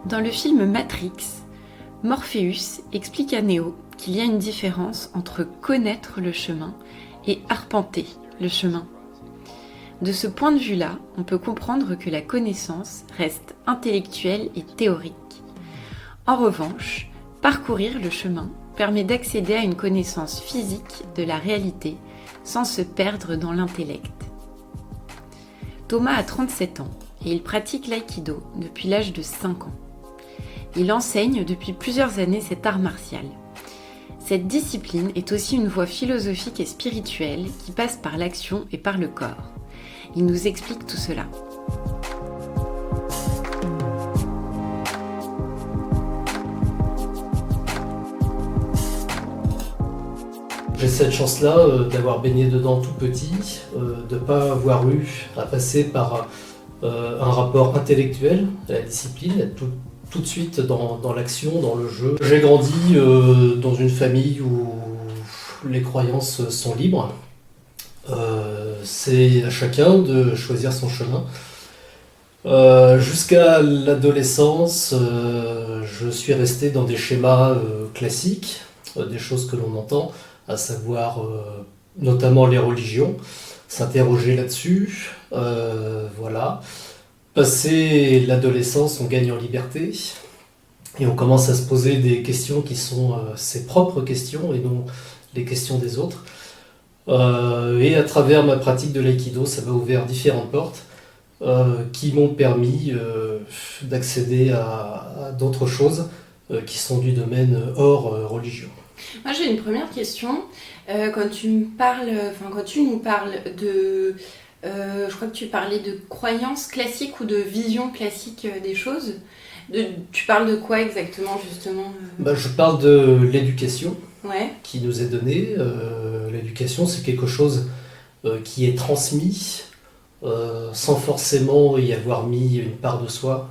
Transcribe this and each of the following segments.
Dans le film Matrix, Morpheus explique à Neo qu'il y a une différence entre connaître le chemin et arpenter le chemin. De ce point de vue-là, on peut comprendre que la connaissance reste intellectuelle et théorique. En revanche, parcourir le chemin permet d'accéder à une connaissance physique de la réalité sans se perdre dans l'intellect. Thomas a 37 ans et il pratique l'aïkido depuis l'âge de 5 ans. Il enseigne depuis plusieurs années cet art martial. Cette discipline est aussi une voie philosophique et spirituelle qui passe par l'action et par le corps. Il nous explique tout cela. J'ai cette chance-là d'avoir baigné dedans tout petit, de ne pas avoir eu à passer par un rapport intellectuel à la discipline, être tout de suite dans l'action, dans le jeu. J'ai grandi dans une famille où les croyances sont libres. C'est à chacun de choisir son chemin. Jusqu'à l'adolescence, je suis resté dans des schémas classiques, des choses que l'on entend, à savoir notamment les religions, s'interroger là-dessus, voilà. Passé l'adolescence, on gagne en liberté et on commence à se poser des questions qui sont ses propres questions et non les questions des autres. Et à travers ma pratique de l'aïkido, ça m'a ouvert différentes portes qui m'ont permis d'accéder à d'autres choses qui sont du domaine hors religion. Moi j'ai une première question. Quand tu nous parles de... je crois que tu parlais de croyances classiques ou de vision classique des choses. Tu parles de quoi exactement justement Je parle de l'éducation qui nous est donnée. L'éducation, c'est quelque chose qui est transmis sans forcément y avoir mis une part de soi.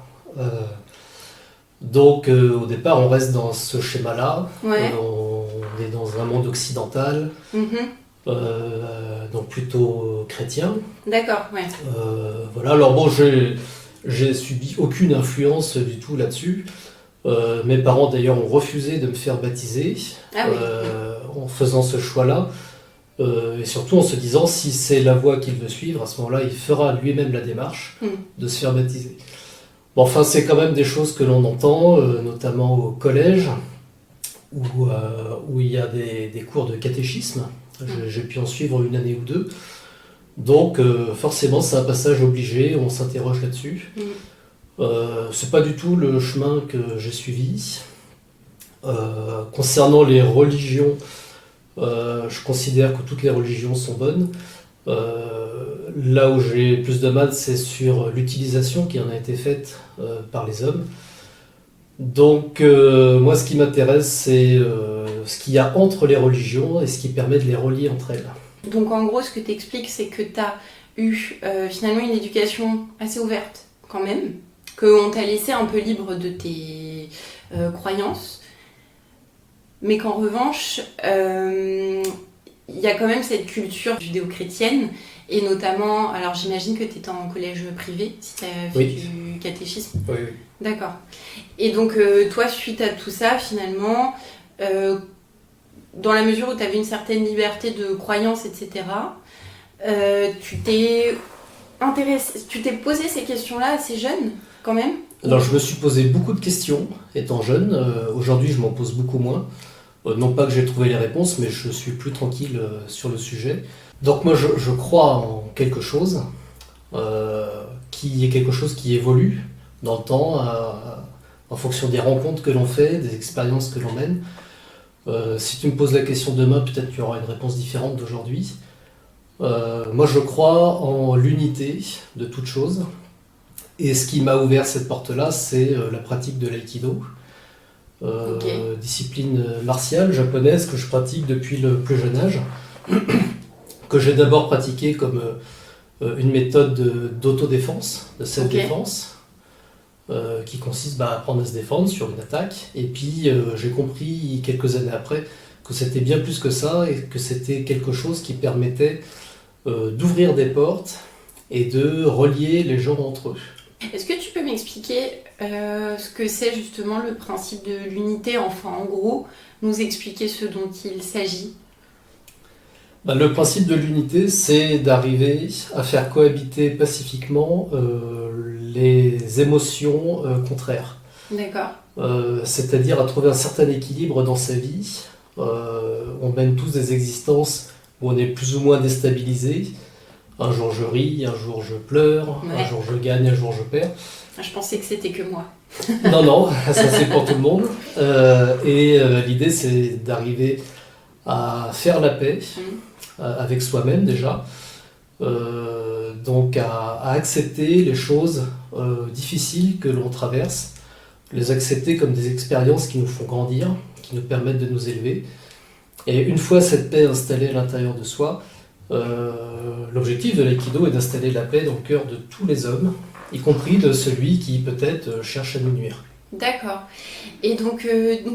Donc au départ, on reste dans ce schéma-là. On est dans un monde occidental. Donc plutôt chrétien. D'accord, ouais. Voilà, alors bon, j'ai subi aucune influence du tout là-dessus. Mes parents d'ailleurs ont refusé de me faire baptiser en faisant ce choix-là. Et surtout en se disant si c'est la voie qu'il veut suivre, à ce moment-là, il fera lui-même la démarche de se faire baptiser. Bon, enfin, c'est quand même des choses que l'on entend, notamment au collège, où il y a des cours de catéchisme. J'ai pu en suivre une année ou deux. Donc forcément c'est un passage obligé, on s'interroge là-dessus. C'est pas du tout le chemin que j'ai suivi. Concernant les religions, je considère que toutes les religions sont bonnes. Là où j'ai plus de mal, c'est sur l'utilisation qui en a été faite par les hommes. Donc moi ce qui m'intéresse c'est ce qu'il y a entre les religions et ce qui permet de les relier entre elles. Donc en gros ce que tu expliques c'est que tu as eu finalement une éducation assez ouverte quand même, qu'on t'a laissé un peu libre de tes croyances, mais qu'en revanche il y a quand même cette culture judéo-chrétienne et notamment, alors j'imagine que tu étais en collège privé si tu as fait du catéchisme. Oui. D'accord. Et donc, toi, suite à tout ça, finalement, dans la mesure où tu avais une certaine liberté de croyance, etc., tu t'es posé ces questions-là assez jeune, quand même ? Alors, je me suis posé beaucoup de questions étant jeune. Aujourd'hui, je m'en pose beaucoup moins. Non pas que j'ai trouvé les réponses, mais je suis plus tranquille sur le sujet. Donc, moi, je crois en quelque chose qui est quelque chose qui évolue dans le temps, en fonction des rencontres que l'on fait, des expériences que l'on mène. Si tu me poses la question demain, peut-être qu'il y aura une réponse différente d'aujourd'hui. Moi, je crois en l'unité de toute chose. Et ce qui m'a ouvert cette porte-là, c'est la pratique de l'aïkido. Discipline martiale japonaise que je pratique depuis le plus jeune âge. Que j'ai d'abord pratiqué comme une méthode d'autodéfense, de self-défense. Qui consiste à apprendre à se défendre sur une attaque. Et puis j'ai compris quelques années après que c'était bien plus que ça et que c'était quelque chose qui permettait d'ouvrir des portes et de relier les gens entre eux. Est-ce que tu peux m'expliquer ce que c'est justement le principe de l'unité, enfin en gros, nous expliquer ce dont il s'agit. Le principe de l'unité, c'est d'arriver à faire cohabiter pacifiquement les émotions contraires. D'accord. C'est-à-dire à trouver un certain équilibre dans sa vie. On mène tous des existences où on est plus ou moins déstabilisé. Un jour je ris, un jour je pleure, Ouais. un jour je gagne, un jour je perds. Je pensais que c'était que moi. Non, ça c'est pour tout le monde. L'idée c'est d'arriver à faire la paix avec soi-même déjà. Donc à accepter les choses difficiles que l'on traverse, les accepter comme des expériences qui nous font grandir, qui nous permettent de nous élever. Et une fois cette paix installée à l'intérieur de soi, l'objectif de l'aïkido est d'installer la paix dans le cœur de tous les hommes, y compris de celui qui peut-être cherche à nous nuire. D'accord. Et donc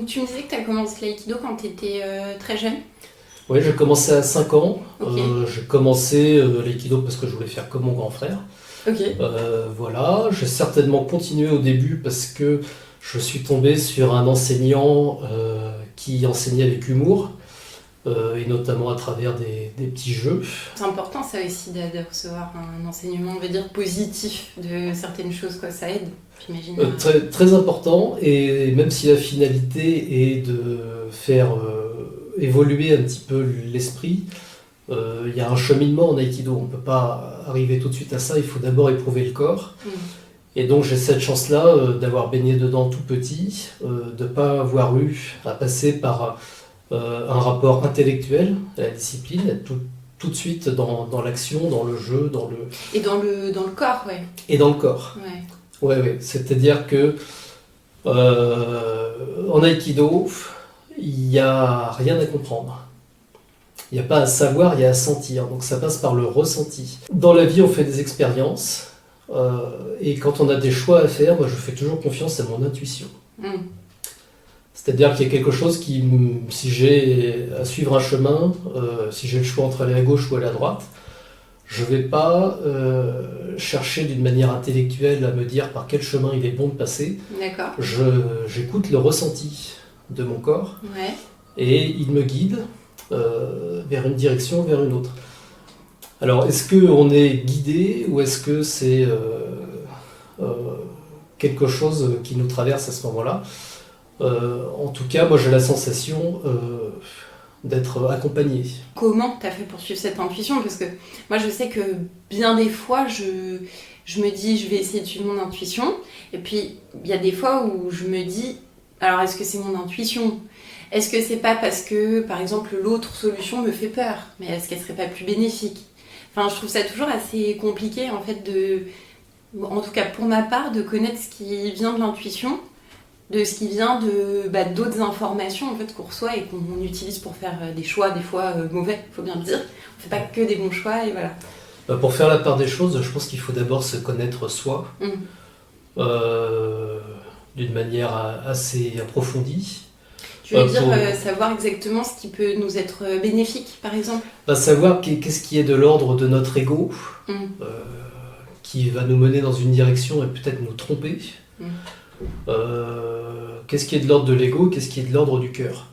tu me disais que tu as commencé l'aïkido quand tu étais très jeune. Oui, j'ai commencé à 5 ans. Ok. J'ai commencé l'aïkido parce que je voulais faire comme mon grand frère. Ok. Voilà, j'ai certainement continué au début parce que je suis tombé sur un enseignant qui enseignait avec humour, et notamment à travers des petits jeux. C'est important ça aussi de recevoir un enseignement, on va dire, positif de certaines choses, quoi. Ça aide, j'imagine. Très, très important, et même si la finalité est de faire évoluer un petit peu l'esprit, il y a un cheminement en aïkido. On ne peut pas arriver tout de suite à ça, il faut d'abord éprouver le corps. Et donc j'ai cette chance-là d'avoir baigné dedans tout petit, de ne pas avoir eu à passer par un rapport intellectuel à la discipline, être tout de suite dans l'action, dans le jeu, Et dans le corps, ouais. et dans le corps. Ouais. Ouais. C'est-à-dire que en aïkido, il n'y a rien à comprendre. Il n'y a pas à savoir, il y a à sentir. Donc ça passe par le ressenti. Dans la vie, on fait des expériences. Et quand on a des choix à faire, moi je fais toujours confiance à mon intuition. C'est-à-dire qu'il y a quelque chose qui, si j'ai à suivre un chemin, si j'ai le choix entre aller à gauche ou aller à droite, je ne vais pas chercher d'une manière intellectuelle à me dire par quel chemin il est bon de passer. D'accord. J'écoute le ressenti de mon corps, Ouais. et il me guide vers une direction, vers une autre. Alors, est-ce qu'on est guidé ou est-ce que c'est quelque chose qui nous traverse à ce moment-là ? En tout cas, moi j'ai la sensation d'être accompagné. Comment tu as fait pour suivre cette intuition ? Parce que moi je sais que bien des fois je me dis je vais essayer de suivre mon intuition, et puis il y a des fois où je me dis alors est-ce que c'est mon intuition ? Est-ce que c'est pas parce que par exemple l'autre solution me fait peur ? Mais est-ce qu'elle serait pas plus bénéfique ? Enfin, je trouve ça toujours assez compliqué en fait en tout cas pour ma part, de connaître ce qui vient de l'intuition, de ce qui vient d'autres informations en fait qu'on reçoit et qu'on utilise pour faire des choix des fois mauvais, faut bien le dire. On fait pas que des bons choix et voilà. Pour faire la part des choses, je pense qu'il faut d'abord se connaître soi d'une manière assez approfondie. Tu veux dire savoir exactement ce qui peut nous être bénéfique, par exemple ? Savoir qu'est-ce qui est de l'ordre de notre ego, qui va nous mener dans une direction et peut-être nous tromper. Qu'est-ce qui est de l'ordre de l'ego, qu'est-ce qui est de l'ordre du cœur.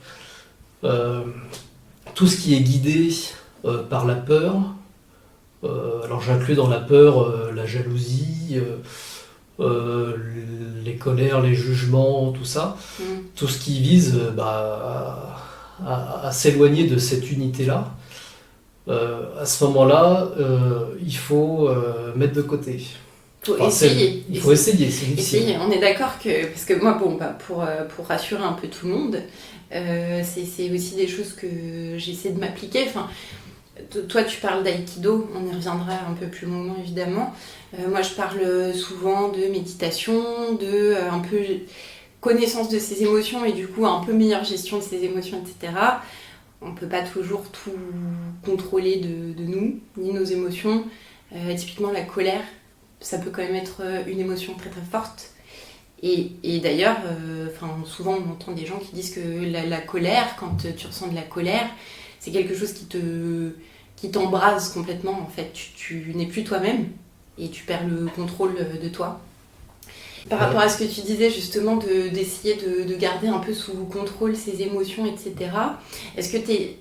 Tout ce qui est guidé par la peur, alors j'inclus dans la peur la jalousie, les colères, les jugements, tout ça, tout ce qui vise à s'éloigner de cette unité-là. À ce moment-là, il faut mettre de côté. Essayer. Il faut essayer, c'est difficile. Essayer. On est d'accord que, parce que moi, pour rassurer un peu tout le monde, c'est aussi des choses que j'essaie de m'appliquer. Enfin, toi, tu parles d'aïkido, on y reviendra un peu plus longuement évidemment. Moi, je parle souvent de méditation, un peu connaissance de ses émotions et du coup un peu meilleure gestion de ses émotions, etc. On ne peut pas toujours tout contrôler de nous, ni nos émotions. Typiquement, la colère, ça peut quand même être une émotion très très forte. Et d'ailleurs, souvent on entend des gens qui disent que la colère, quand tu ressens de la colère, c'est quelque chose qui t'embrase complètement. En fait, tu n'es plus toi-même et tu perds le contrôle de toi. Par rapport à ce que tu disais justement d'essayer de garder un peu sous contrôle ses émotions, etc. Est-ce que t'es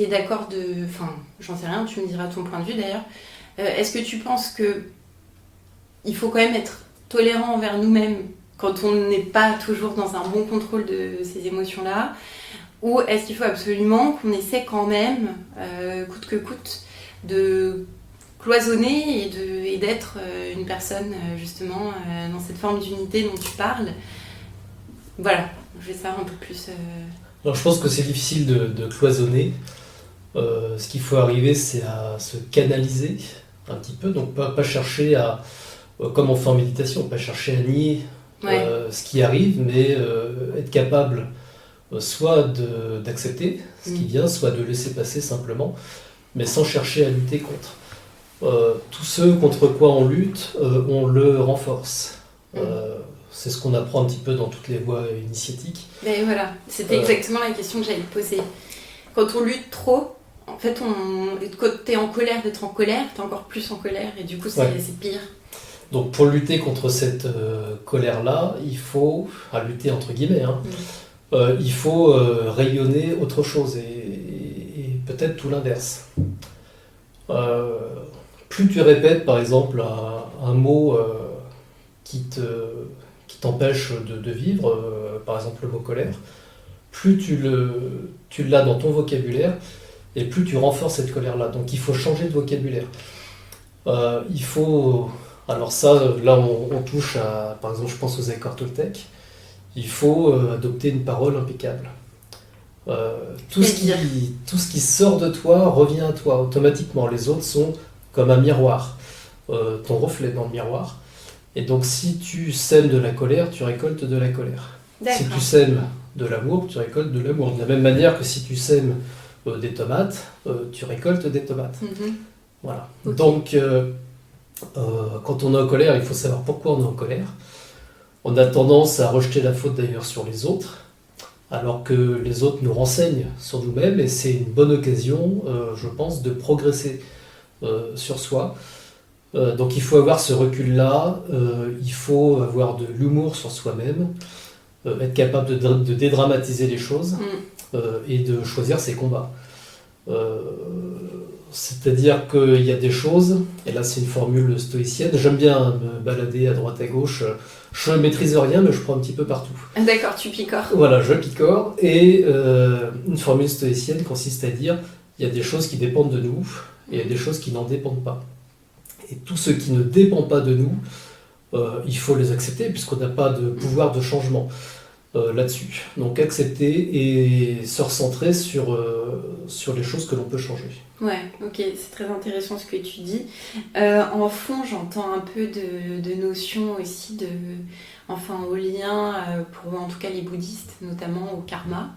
d'accord Enfin, j'en sais rien, tu me diras ton point de vue d'ailleurs. Est-ce que tu penses que il faut quand même être tolérant envers nous-mêmes quand on n'est pas toujours dans un bon contrôle de ces émotions-là? Ou est-ce qu'il faut absolument qu'on essaie quand même, coûte que coûte, de cloisonner et d'être une personne justement dans cette forme d'unité dont tu parles? Voilà, je vais savoir un peu plus. Alors, je pense que c'est difficile de cloisonner. Ce qu'il faut arriver, c'est à se canaliser un petit peu, donc pas chercher à, comme on fait en méditation, pas chercher à nier ce qui arrive, mais être capable soit d'accepter ce qui vient, soit de laisser passer simplement, mais sans chercher à lutter contre. Tout ce contre quoi on lutte, on le renforce. C'est ce qu'on apprend un petit peu dans toutes les voies initiatiques. Mais voilà, c'était exactement la question que j'allais te poser. Quand on lutte trop, en fait, quand t'es en colère, d'être en colère, t'es encore plus en colère, et du coup, c'est pire. Donc, pour lutter contre cette colère-là, il faut, à lutter entre guillemets, il faut rayonner autre chose, et peut-être tout l'inverse. Plus tu répètes, par exemple, un mot qui t'empêche de vivre, par exemple le mot colère, plus tu l'as dans ton vocabulaire, et plus tu renforces cette colère-là. Donc il faut changer de vocabulaire. Il faut... Alors ça, là on touche à... Par exemple, je pense aux accords Toltec. Il faut adopter une parole impeccable. Tout ce qui sort de toi revient à toi automatiquement. Les autres sont comme un miroir, ton reflet dans le miroir. Et donc si tu sèmes de la colère, tu récoltes de la colère. D'accord. Si tu sèmes de l'amour, tu récoltes de l'amour. De la même manière que si tu sèmes des tomates, tu récoltes des tomates. Voilà. Okay. Donc quand on est en colère, il faut savoir pourquoi on est en colère. On a tendance à rejeter la faute d'ailleurs sur les autres, alors que les autres nous renseignent sur nous-mêmes, et c'est une bonne occasion, je pense, de progresser sur soi. Donc il faut avoir ce recul-là, il faut avoir de l'humour sur soi-même, être capable de dédramatiser les choses et de choisir ses combats. C'est-à-dire qu'il y a des choses, et là c'est une formule stoïcienne, j'aime bien me balader à droite à gauche, je ne maîtrise rien mais je prends un petit peu partout. D'accord, tu picores. Voilà, je picore, et une formule stoïcienne consiste à dire il y a des choses qui dépendent de nous et il y a des choses qui n'en dépendent pas. Et tout ce qui ne dépend pas de nous, il faut les accepter puisqu'on n'a pas de pouvoir de changement là-dessus. Donc accepter et se recentrer sur les choses que l'on peut changer. Ouais, ok, c'est très intéressant ce que tu dis. En fond, j'entends un peu de notions aussi au lien, pour en tout cas les bouddhistes, notamment au karma,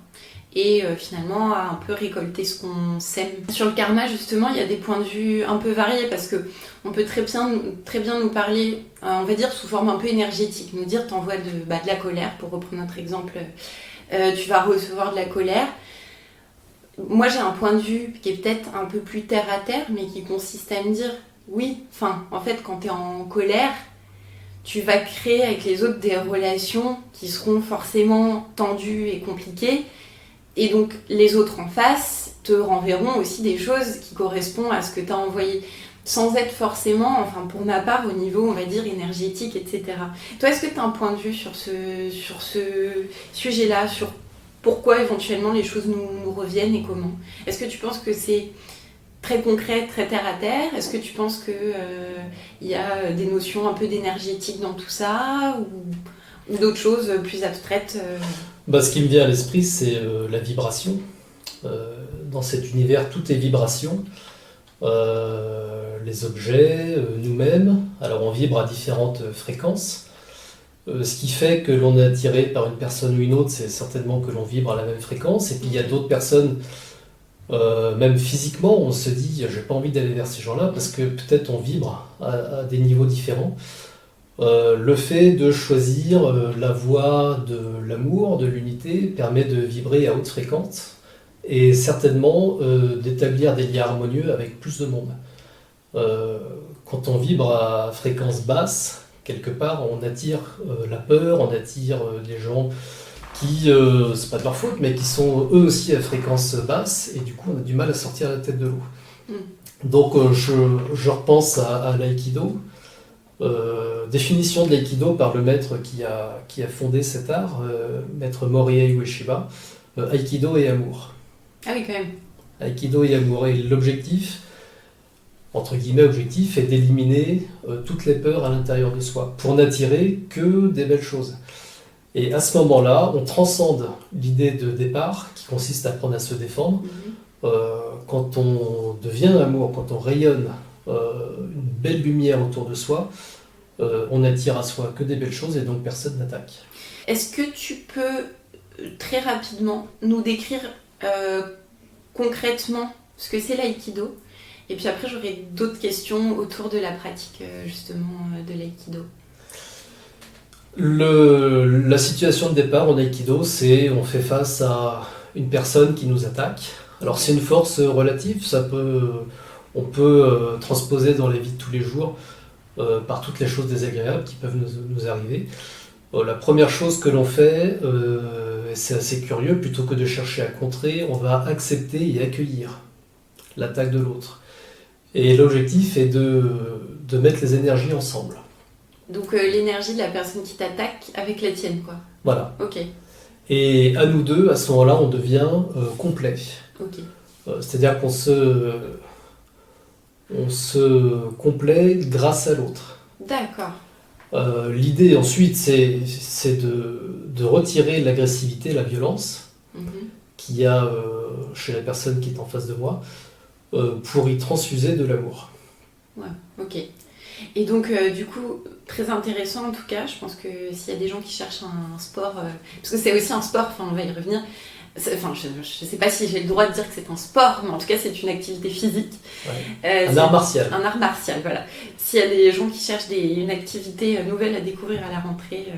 et finalement à un peu récolter ce qu'on sème. Sur le karma, justement, il y a des points de vue un peu variés, parce que on peut très bien nous parler, on va dire, sous forme un peu énergétique, nous dire t'envoies de la colère, pour reprendre notre exemple, tu vas recevoir de la colère. Moi, j'ai un point de vue qui est peut-être un peu plus terre à terre, mais qui consiste à me dire, oui, en fait, quand tu es en colère, tu vas créer avec les autres des relations qui seront forcément tendues et compliquées, et donc les autres en face te renverront aussi des choses qui correspondent à ce que tu as envoyé, sans être forcément, pour ma part, au niveau, on va dire, énergétique, etc. Toi, est-ce que tu as un point de vue sur ce sujet-là, sur pourquoi éventuellement les choses nous reviennent et comment? Est-ce que tu penses que c'est très concret, très terre à terre? Est-ce que tu penses qu'il y a des notions un peu d'énergétique dans tout ça, ou d'autres choses plus abstraites? Ce qui me vient à l'esprit, c'est la vibration. Dans cet univers, tout est vibration. Les objets, nous-mêmes, alors on vibre à différentes fréquences. Ce qui fait que l'on est attiré par une personne ou une autre, c'est certainement que l'on vibre à la même fréquence. Et puis il y a d'autres personnes, même physiquement, on se dit j'ai pas envie d'aller vers ces gens-là parce que peut-être on vibre à des niveaux différents. Le fait de choisir la voie de l'amour, de l'unité, permet de vibrer à haute fréquence et certainement d'établir des liens harmonieux avec plus de monde. Quand on vibre à fréquence basse, quelque part, on attire la peur, on attire des gens qui, c'est pas de leur faute, mais qui sont eux aussi à fréquence basse, et du coup on a du mal à sortir la tête de l'eau. Donc je repense à l'aïkido. Définition de l'aïkido par le maître qui a fondé cet art, maître Morihei Ueshiba. Aïkido et amour. Ah oui, quand même. Aïkido et amour. Et l'objectif, entre guillemets objectif, est d'éliminer toutes les peurs à l'intérieur de soi, pour n'attirer que des belles choses. Et à ce moment-là, on transcende l'idée de départ, qui consiste à apprendre à se défendre. Quand on devient amour, quand on rayonne une belle lumière autour de soi, on attire à soi que des belles choses et donc personne n'attaque. Est-ce que tu peux très rapidement nous décrire concrètement ce que c'est l'aïkido? Et puis après, j'aurai d'autres questions autour de la pratique justement de l'aïkido. La situation de départ en aïkido, c'est on fait face à une personne qui nous attaque. Alors c'est une force relative, on peut transposer dans la vie de tous les jours par toutes les choses désagréables qui peuvent nous arriver. La première chose que l'on fait, et c'est assez curieux, plutôt que de chercher à contrer, on va accepter et accueillir l'attaque de l'autre. Et l'objectif est de mettre les énergies ensemble. Donc l'énergie de la personne qui t'attaque avec la tienne, quoi. Voilà. Ok. Et à nous deux, à ce moment-là, on devient complet. Ok. C'est-à-dire qu'on se complaît grâce à l'autre. D'accord. L'idée ensuite, c'est de retirer l'agressivité, la violence qu'il y a chez la personne qui est en face de moi, pour y transfuser de l'amour. Ouais, ok. Et donc, du coup, très intéressant en tout cas. Je pense que s'il y a des gens qui cherchent un sport, parce que c'est aussi un sport, enfin on va y revenir. Enfin, je ne sais pas si j'ai le droit de dire que c'est un sport, mais en tout cas c'est une activité physique. Ouais. Un art martial. Un art martial, voilà. S'il y a des gens qui cherchent une activité nouvelle à découvrir à la rentrée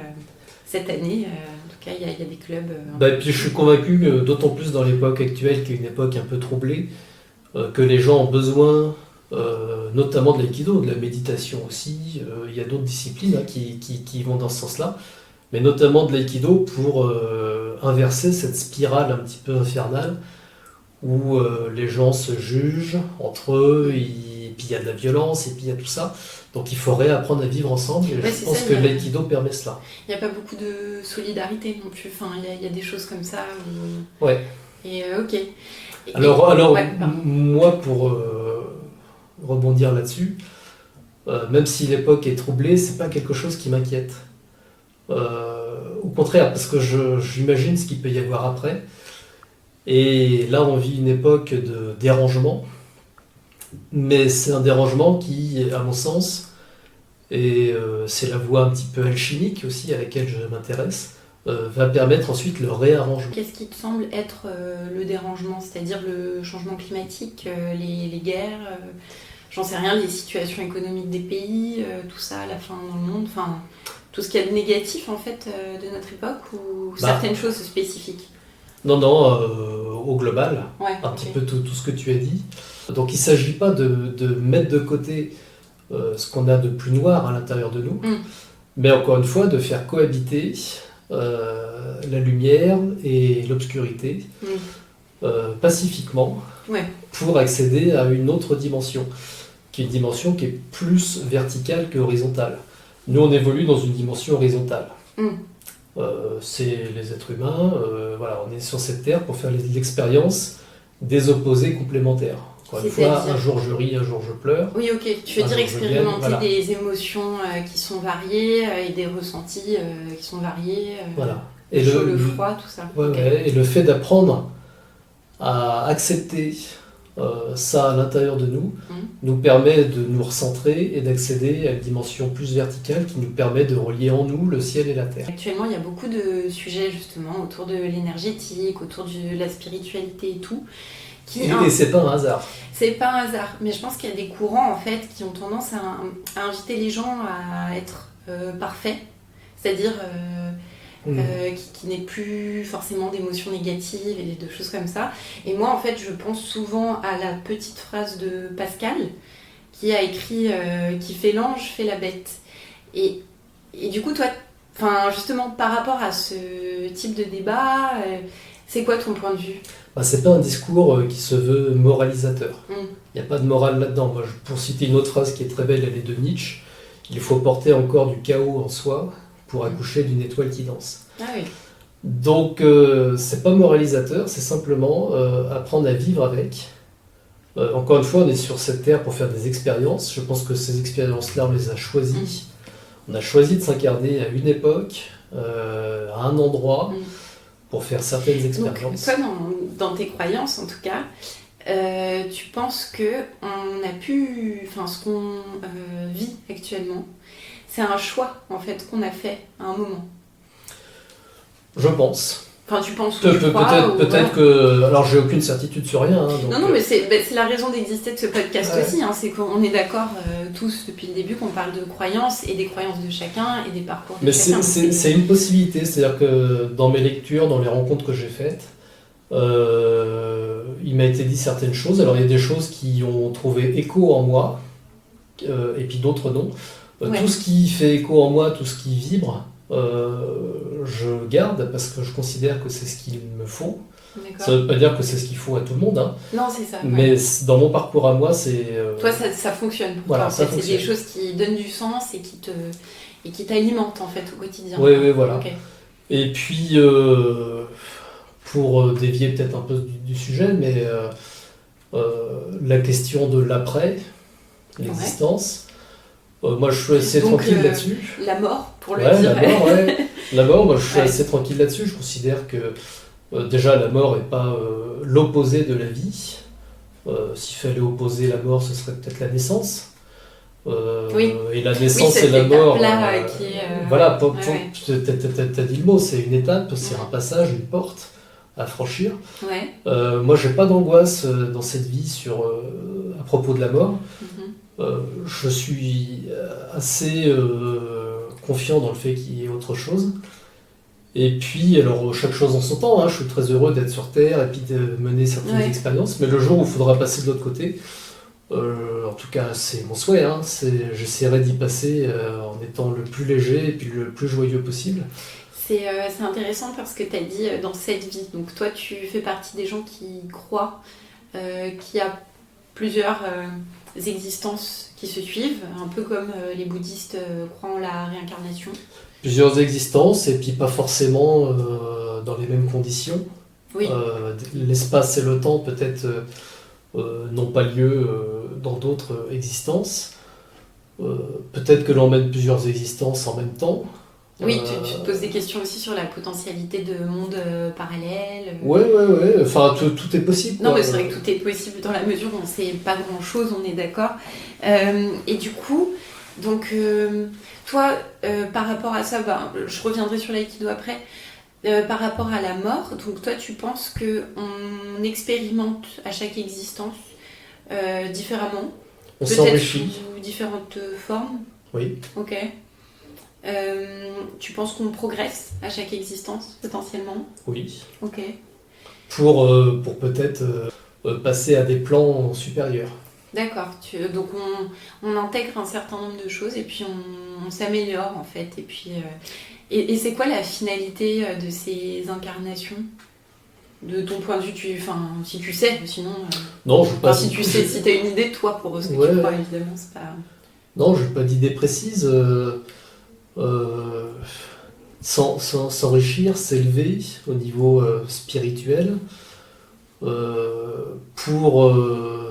cette année, en tout cas il y a des clubs. Et puis je suis convaincu, d'autant plus dans l'époque actuelle, qui est une époque un peu troublée, que les gens ont besoin, notamment de l'aïkido, de la méditation aussi. Il y a d'autres disciplines qui vont dans ce sens-là, mais notamment de l'aïkido pour inverser cette spirale un petit peu infernale où les gens se jugent entre eux, et puis il y a de la violence, et puis il y a tout ça. Donc il faudrait apprendre à vivre ensemble, et je pense que l'aïkido permet cela. Il n'y a pas beaucoup de solidarité non plus, enfin, il y a des choses comme ça. Ouais. Et ok. Alors ouais, moi, pour rebondir là-dessus, même si l'époque est troublée, c'est pas quelque chose qui m'inquiète. Au contraire, parce que j'imagine ce qu'il peut y avoir après. Et là, on vit une époque de dérangement, mais c'est un dérangement qui, à mon sens, et c'est la voie un petit peu alchimique aussi à laquelle je m'intéresse, va permettre ensuite le réarrangement. Qu'est-ce qui te semble être le dérangement? C'est-à-dire le changement climatique, les guerres, j'en sais rien, les situations économiques des pays, tout ça, la faim dans le monde, enfin tout ce qu'il y a de négatif en fait de notre époque, ou certaines choses spécifiques? Non, au global, petit peu tout ce que tu as dit. Donc il ne s'agit pas de mettre de côté ce qu'on a de plus noir à l'intérieur de nous, mais encore une fois de faire cohabiter la lumière et l'obscurité pacifiquement pour accéder à une autre dimension, qui est une dimension qui est plus verticale que horizontale. Nous, on évolue dans une dimension horizontale. C'est les êtres humains, voilà, on est sur cette terre pour faire l'expérience des opposés complémentaires. Encore une fois, un jour je ris, un jour je pleure. Oui, ok. Tu veux dire expérimenter des émotions qui sont variées et des ressentis qui sont variés. Voilà. Et le chaud, le froid, tout ça. Et le fait d'apprendre à accepter ça à l'intérieur de nous nous permet de nous recentrer et d'accéder à une dimension plus verticale qui nous permet de relier en nous le ciel et la terre. Actuellement, il y a beaucoup de sujets justement autour de l'énergétique, autour de la spiritualité et tout. Et c'est pas un hasard. C'est pas un hasard, mais je pense qu'il y a des courants en fait qui ont tendance à inviter les gens à être parfaits, c'est-à-dire qui n'ait plus forcément d'émotions négatives et de choses comme ça. Et moi en fait je pense souvent à la petite phrase de Pascal qui a écrit qui fait l'ange fait la bête. Et Et du coup, toi, justement, par rapport à ce type de débat, c'est quoi ton point de vue? Bah, c'est pas un discours qui se veut moralisateur. Mm. Il n'y a pas de morale là-dedans. Moi, pour citer une autre phrase qui est très belle, elle est de Nietzsche. Il faut porter encore du chaos en soi pour accoucher d'une étoile qui danse. Ah oui. Donc, c'est pas moralisateur, c'est simplement apprendre à vivre avec. Encore une fois, on est sur cette terre pour faire des expériences. Je pense que ces expériences-là, on les a choisies. On a choisi de s'incarner à une époque, à un endroit, pour faire certaines expériences. Donc, toi, dans tes croyances, en tout cas, tu penses que ce qu'on vit actuellement, c'est un choix, en fait, qu'on a fait à un moment? Je pense. Enfin, tu penses ou tu crois, peut-être que... Alors, j'ai aucune certitude sur rien. Hein, donc, non, mais c'est la raison d'exister de ce podcast aussi. Hein, c'est qu'on est d'accord tous depuis le début qu'on parle de croyances et des croyances de chacun et des parcours de chacun. Mais c'est une possibilité. C'est-à-dire que dans mes lectures, dans les rencontres que j'ai faites, il m'a été dit certaines choses. Alors, il y a des choses qui ont trouvé écho en moi et puis d'autres non. Tout ce qui fait écho en moi, tout ce qui vibre, je garde parce que je considère que c'est ce qu'il me faut. D'accord. Ça ne veut pas dire que c'est ce qu'il faut à tout le monde. Hein. Non, c'est ça. Mais dans mon parcours à moi, c'est... Toi, ça fonctionne pour toi. C'est des choses qui donnent du sens et qui t'alimentent en fait au quotidien. Oui, voilà. Okay. Et puis, pour dévier peut-être un peu du sujet, mais la question de l'après, l'existence... moi, je suis assez tranquille là-dessus. La mort, pour le dire. La mort, moi, je suis assez tranquille là-dessus. Je considère que, déjà, la mort n'est pas l'opposé de la vie. S'il fallait opposer la mort, ce serait peut-être la naissance. Et la naissance et la mort... Voilà, t'as dit le mot, c'est une étape, c'est un passage, une porte à franchir. Moi, j'ai pas d'angoisse dans cette vie à propos de la mort. Je suis assez confiant dans le fait qu'il y ait autre chose. Et puis, alors, chaque chose en son temps, hein, je suis très heureux d'être sur Terre et puis de mener certaines expériences, mais le jour où il faudra passer de l'autre côté, en tout cas, c'est mon souhait, hein, j'essaierai d'y passer en étant le plus léger et puis le plus joyeux possible. C'est intéressant parce que tu as dit dans cette vie, donc toi, tu fais partie des gens qui croient qu'il y a plusieurs... existences qui se suivent, un peu comme les bouddhistes croient en la réincarnation. Plusieurs existences, et puis pas forcément dans les mêmes conditions. Oui. L'espace et le temps peut-être n'ont pas lieu dans d'autres existences. Peut-être que l'on mène plusieurs existences en même temps. Oui, tu te poses des questions aussi sur la potentialité de mondes parallèles. Ouais. Enfin, tout est possible. Non, mais c'est vrai que tout est possible dans la mesure où on ne sait pas grand-chose, on est d'accord. Et du coup, donc, toi, par rapport à ça, je reviendrai sur l'aïkido après. Par rapport à la mort, donc toi, tu penses qu'on expérimente à chaque existence différemment? On s'enrichit. Peut-être sous différentes formes? Oui. Ok. Tu penses qu'on progresse à chaque existence, potentiellement? Oui. Ok. Pour peut-être passer à des plans supérieurs. D'accord. Donc on intègre un certain nombre de choses et puis on s'améliore en fait. Et puis et c'est quoi la finalité de ces incarnations? De ton point de vue, si tu sais, sinon... non, je pas si tu sais, si tu as une idée, toi, pour ce que tu crois, évidemment, c'est pas... Non, je n'ai pas d'idée précise. S'enrichir, s'élever au niveau spirituel pour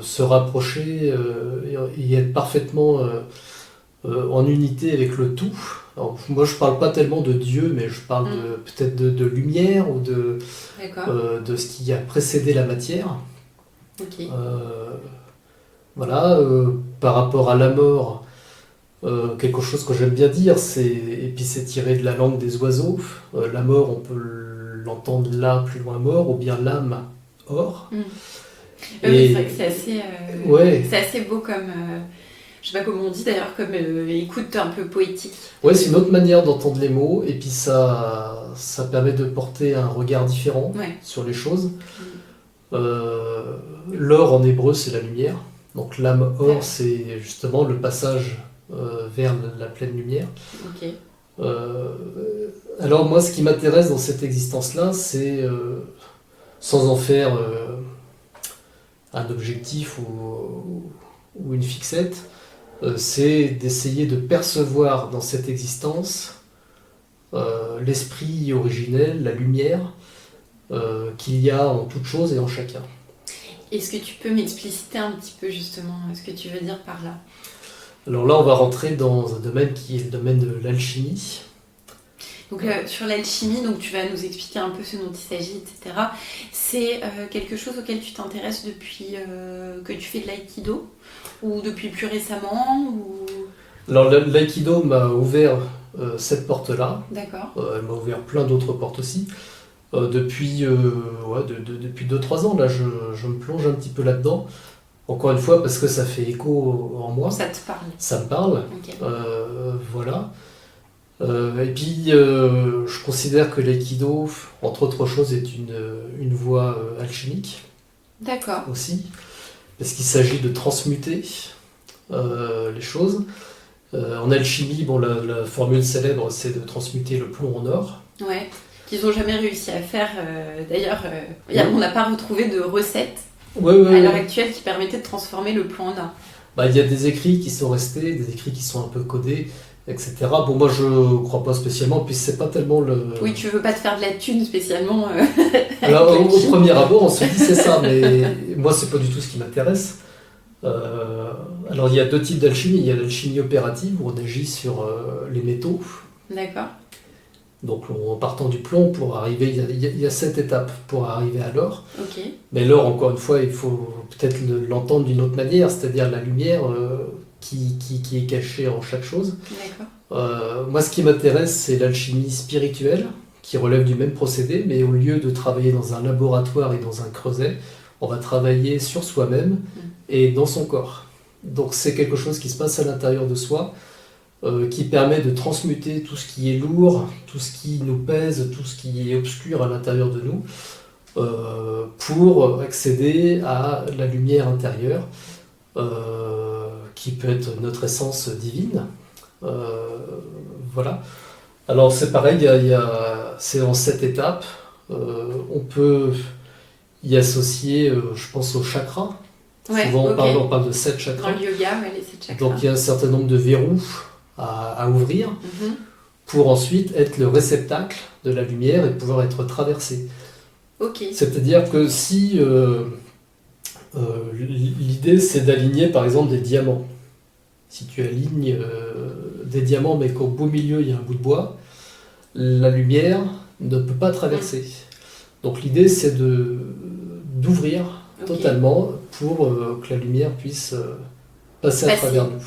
se rapprocher et être parfaitement en unité avec le tout. Alors, moi je parle pas tellement de Dieu, mais je parle peut-être de lumière ou de ce qui a précédé la matière. Okay. Voilà, par rapport à la mort, quelque chose que j'aime bien dire, et puis c'est tiré de la langue des oiseaux. La mort, on peut l'entendre là, plus loin mort, ou bien l'âme or. C'est vrai que c'est assez beau comme... je sais pas comment on dit d'ailleurs, comme écoute un peu poétique. Ouais, c'est une autre manière d'entendre les mots, et puis ça permet de porter un regard différent sur les choses. L'or en hébreu, c'est la lumière. Donc l'âme or, c'est justement le passage vers la pleine lumière. Okay. Alors moi, ce qui m'intéresse dans cette existence-là, c'est, sans en faire un objectif ou une fixette, c'est d'essayer de percevoir dans cette existence l'esprit originel, la lumière qu'il y a en toute chose et en chacun. Est-ce que tu peux m'expliciter un petit peu justement ce que tu veux dire par là? Alors là, on va rentrer dans un domaine qui est le domaine de l'alchimie. Donc sur l'alchimie, donc tu vas nous expliquer un peu ce dont il s'agit, etc. C'est quelque chose auquel tu t'intéresses depuis que tu fais de l'aïkido ou depuis plus récemment ou... Alors l'aïkido m'a ouvert cette porte-là. D'accord. Elle m'a ouvert plein d'autres portes aussi. Depuis 2-3 ans, là, je me plonge un petit peu là-dedans. Encore une fois, parce que ça fait écho en moi. Ça te parle. Ça me parle. Ok. Voilà. Et puis, je considère que l'aïkido, entre autres choses, est une voie alchimique D'accord. aussi. Parce qu'il s'agit de transmuter les choses. En alchimie, bon, la formule célèbre, c'est de transmuter le plomb en or. Ouais. Qu'ils n'ont jamais réussi à faire. D'ailleurs, on n'a pas retrouvé de recette à l'heure actuelle qui permettait de transformer le plomb en or. Bah, il y a des écrits qui sont restés, des écrits qui sont un peu codés, etc. Bon, moi, je crois pas spécialement, puis c'est pas tellement le... Oui, tu veux pas te faire de la thune spécialement. Alors, au premier abord, on se dit c'est ça, mais moi, c'est pas du tout ce qui m'intéresse. Alors, il y a 2 types d'alchimie. Il y a l'alchimie opérative, où on agit sur les métaux. D'accord. Donc, en partant du plomb, pour arriver, il y a 7 étapes pour arriver à l'or. Ok. Mais l'or, encore une fois, il faut peut-être l'entendre d'une autre manière, c'est-à-dire la lumière qui est cachée en chaque chose. D'accord. Moi, ce qui m'intéresse, c'est l'alchimie spirituelle, qui relève du même procédé, mais au lieu de travailler dans un laboratoire et dans un creuset, on va travailler sur soi-même et dans son corps. Donc, c'est quelque chose qui se passe à l'intérieur de soi, qui permet de transmuter tout ce qui est lourd, tout ce qui nous pèse, tout ce qui est obscur à l'intérieur de nous, pour accéder à la lumière intérieure, qui peut être notre essence divine. Voilà. Alors c'est pareil, c'est en 7 étapes. On peut y associer, je pense, aux chakras. Ouais, Souvent ok. on parle de 7 chakras. Dans le yoga, les 7 chakras. Donc il y a un certain nombre de verrous à ouvrir Mhm. pour ensuite être le réceptacle de la lumière et pouvoir être traversé. Ok. C'est-à-dire que si l'idée c'est d'aligner par exemple des diamants, si tu alignes des diamants mais qu'au beau milieu il y a un bout de bois, la lumière ne peut pas traverser. Donc l'idée c'est d'ouvrir totalement pour que la lumière puisse passer à travers nous.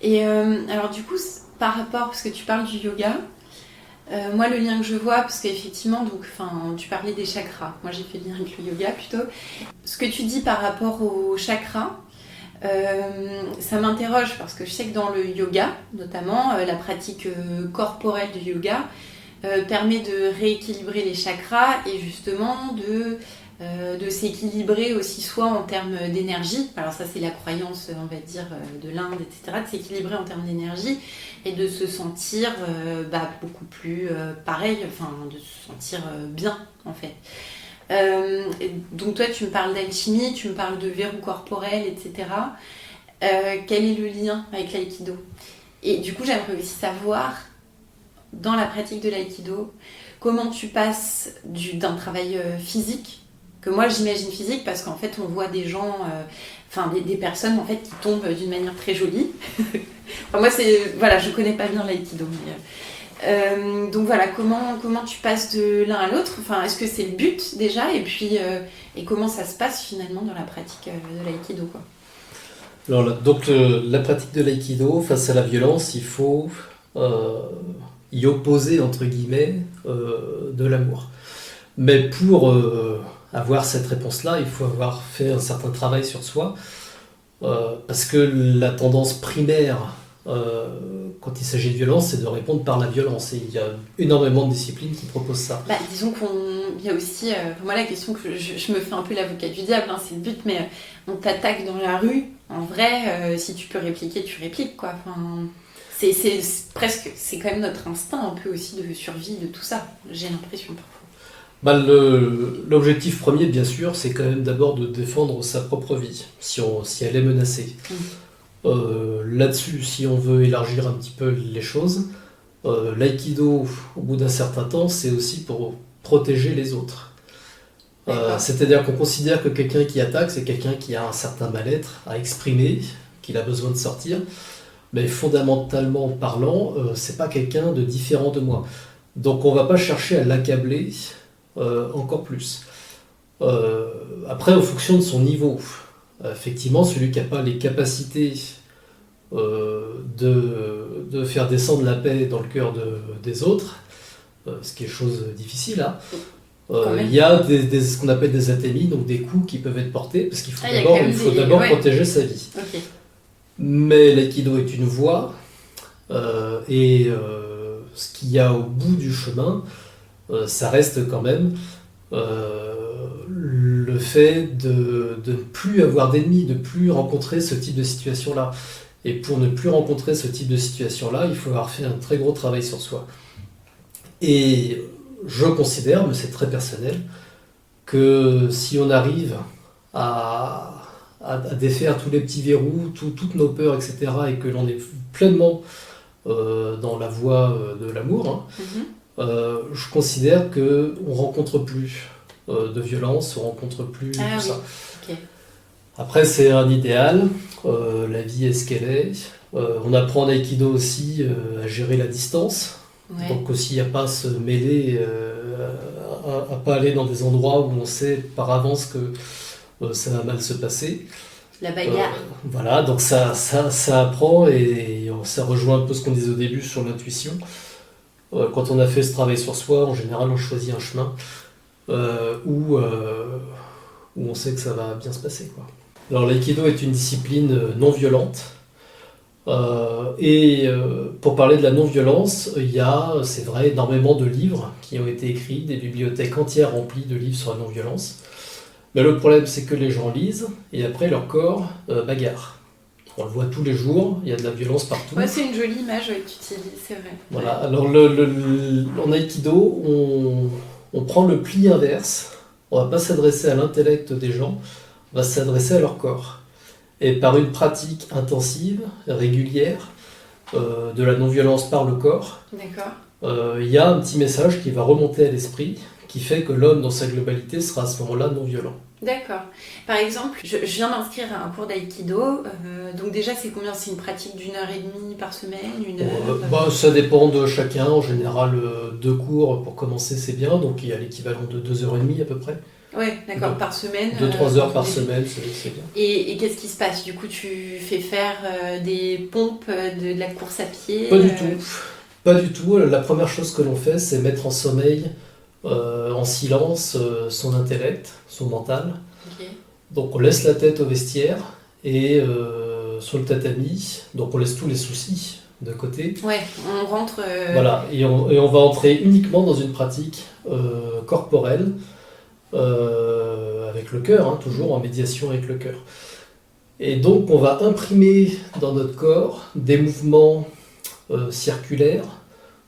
Et alors du coup, par rapport, parce que tu parles du yoga, moi le lien que je vois, parce qu'effectivement, tu parlais des chakras, moi j'ai fait le lien avec le yoga plutôt. Ce que tu dis par rapport aux chakras, ça m'interroge parce que je sais que dans le yoga, notamment, la pratique corporelle du yoga permet de rééquilibrer les chakras et justement de s'équilibrer aussi soi en termes d'énergie. Alors ça c'est la croyance, on va dire, de l'Inde, etc. De s'équilibrer en termes d'énergie et de se sentir beaucoup plus pareil, enfin de se sentir bien en fait. Donc toi tu me parles d'alchimie, tu me parles de verrou corporel, etc. Quel est le lien avec l'aïkido? Et du coup j'aimerais aussi savoir, dans la pratique de l'aïkido, comment tu passes d'un travail physique, que moi j'imagine physique parce qu'en fait on voit des gens, des personnes en fait qui tombent d'une manière très jolie. Moi je connais pas bien l'aïkido, mais donc voilà, comment tu passes de l'un à l'autre, est-ce que c'est le but déjà, et puis et comment ça se passe finalement dans la pratique de l'aïkido quoi. Alors, donc la pratique de l'aïkido face à la violence, il faut y opposer entre guillemets de l'amour. Mais pour avoir cette réponse-là, il faut avoir fait un certain travail sur soi, parce que la tendance primaire quand il s'agit de violence, c'est de répondre par la violence. Et il y a énormément de disciplines qui proposent ça. Disons qu'il y a aussi, moi la question que je me fais un peu l'avocat du diable, c'est le but, mais on t'attaque dans la rue, en vrai, si tu peux répliquer, tu répliques quoi. C'est quand même notre instinct un peu aussi de survie de tout ça, j'ai l'impression parfois. Bah, l'objectif premier, bien sûr, c'est quand même d'abord de défendre sa propre vie, si elle est menacée. Là-dessus, si on veut élargir un petit peu les choses, l'aïkido, au bout d'un certain temps, c'est aussi pour protéger les autres. C'est-à-dire qu'on considère que quelqu'un qui attaque, c'est quelqu'un qui a un certain mal-être à exprimer, qu'il a besoin de sortir, mais fondamentalement parlant, c'est pas quelqu'un de différent de moi. Donc on va pas chercher à l'accabler encore plus. Après, en fonction de son niveau, effectivement, celui qui n'a pas les capacités de faire descendre la paix dans le cœur des autres, ce qui est chose difficile, hein. Il y a ce qu'on appelle des athémies, donc des coups qui peuvent être portés, parce qu'il faut d'abord protéger sa vie. Okay. Mais l'aïkido est une voie, et ce qu'il y a au bout du chemin, ça reste quand même le fait de ne plus avoir d'ennemis, de ne plus rencontrer ce type de situation-là. Et pour ne plus rencontrer ce type de situation-là, il faut avoir fait un très gros travail sur soi. Et je considère, mais c'est très personnel, que si on arrive à défaire tous les petits verrous, toutes nos peurs, etc., et que l'on est pleinement dans la voie de l'amour, je considère qu'on ne rencontre plus de violence, on ne rencontre plus tout ça. Okay. Après, c'est un idéal, la vie est ce qu'elle est. On apprend en aïkido aussi à gérer la distance. Ouais. Donc aussi à pas se mêler, à pas aller dans des endroits où on sait par avance que ça va mal se passer. La bagarre. Voilà, donc ça apprend et ça rejoint un peu ce qu'on disait au début sur l'intuition. Quand on a fait ce travail sur soi, en général on choisit un chemin où on sait que ça va bien se passer, quoi. Alors l'aïkido est une discipline non violente. Pour parler de la non-violence, il y a, c'est vrai, énormément de livres qui ont été écrits, des bibliothèques entières remplies de livres sur la non-violence. Mais le problème, c'est que les gens lisent et après leur corps bagarre. On le voit tous les jours, il y a de la violence partout. Ouais, c'est une jolie image que tu utilises, c'est vrai. Voilà. Alors en aïkido, on prend le pli inverse. On ne va pas s'adresser à l'intellect des gens, on va s'adresser à leur corps. Et par une pratique intensive, régulière, de la non-violence par le corps, il y a un petit message qui va remonter à l'esprit, qui fait que l'homme, dans sa globalité, sera à ce moment-là non-violent. D'accord. Par exemple, je viens m'inscrire à un cours d'aïkido, donc déjà c'est combien? C'est une pratique d'1h30 par semaine, une heure ça dépend de chacun. En général, 2 cours pour commencer, c'est bien, donc il y a l'équivalent de 2h30 à peu près. Ouais, d'accord, par semaine. 2-3 heures par semaine, c'est bien. Et qu'est-ce qui se passe? Du coup, tu fais faire des pompes, de la course à pied? Pas du tout. Pas du tout. La première chose que l'on fait, c'est mettre en sommeil, en silence, son intellect, son mental. Okay. Donc on laisse la tête au vestiaire et sur le tatami, donc on laisse tous les soucis de côté. Ouais, on rentre... Voilà, et on va entrer uniquement dans une pratique corporelle, avec le cœur, toujours en médiation avec le cœur. Et donc on va imprimer dans notre corps des mouvements circulaires,